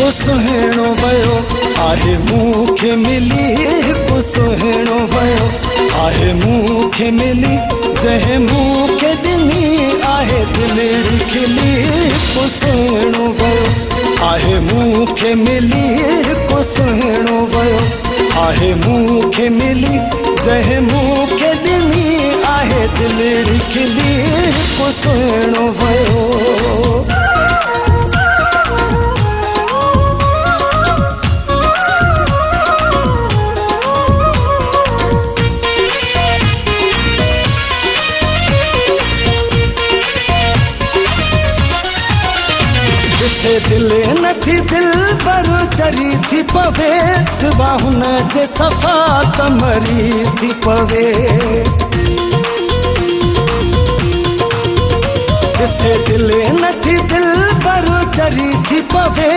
को सुहिणो भयो आहे मूंखे मिली को सुहिणो भयो आहे मूंखे मिली जंहिं मूंखे ॾिनी आहे दिलि खिली को सुहिणो भयो आहे मूंखे मिली को सुहिणो भयो आहे मूंखे मिली जंहिं मूंखे ॾिनी आहे दिलि खिली को सुहिणो भयो दिल नथी दिल पर चरी थी पवे बाहुन जे सफ़ा तमरी थी पवे जिथे दिल नथी दिल पर चरी थी पवे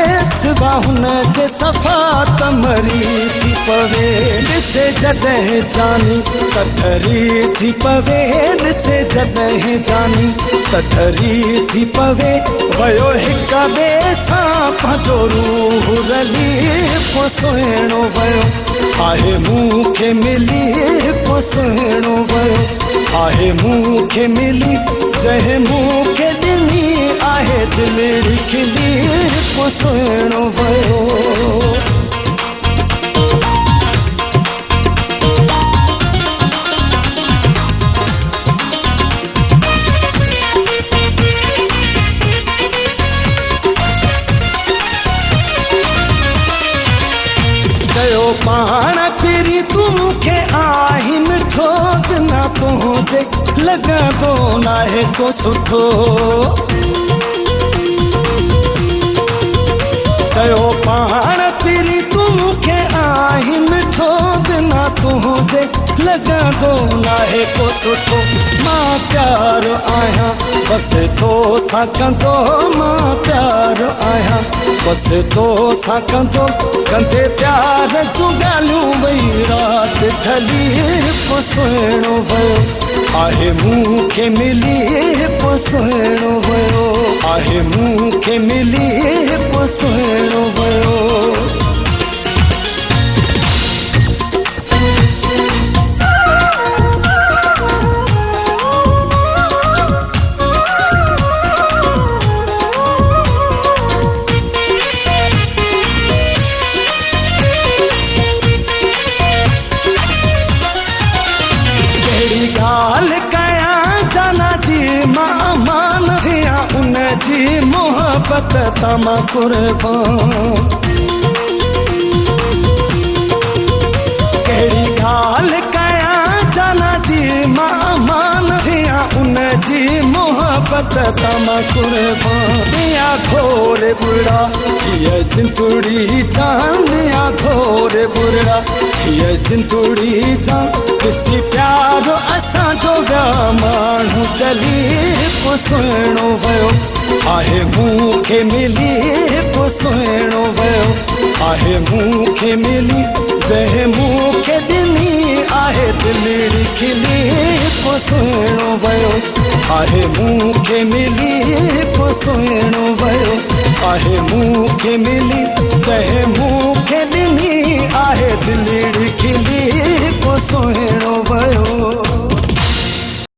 बाहुन जे सफ़ा तमरी थी पवे ॾिसे जॾहिं जानी कठरी थी पवे ॾिसे जॾहिं जानी कठरी थी पवे वयो हिक ॿिए सां पंहिंजो रूह रली को सुहिणो भयो आहे मूंखे मिली को सुहिणो भयो आहे मूंखे मिली जंहिं मूंखे ॾिनी आहे दिलि खिली को सुहिणो भयो पाण फिरी तूंखे आही मिठो बिना तुंहिंजे लॻंदो नाहे को सुठो कयो पाण फिरी तूंखे आही मिठो बिना तुंहिंजे लॻंदो नाहे को सुठो मां प्यार आहियां बसि तो था कंदो मां प्यार आहियां बसि तो था कंदो कंदे प्यार जूं ॻाल्हियूं वई राति ढली को सुहिणो भयो आहे मूंखे मिली को सुहिणो भयो आहे मूंखे मिली को सुहिणो भयो मोहब्बत तमा कुर्बान कहिड़ी ॻाल्हि कयां जाना जी मां मान दियां उन जी मोहब्बत तमा कुर्बान दियां घोर बुरा हीअ जिंदड़ी जान दियां घोर बुरा हीअ जिंदड़ी जान ॾिसी प्यार असांजो विया माण्हू चली को सुहिणो भयो आहे मूंखे मिली को सुहिणो भयो आहे मूंखे मिली जंहिं मूंखे ॾिनी आहे दिलि खिली को सुहिणो भयो आहे मूंखे मिली को सुहिणो भयो आहे मूंखे मिली जंहिं मूंखे ॾिनी आहे दिलि खिली को सुहिणो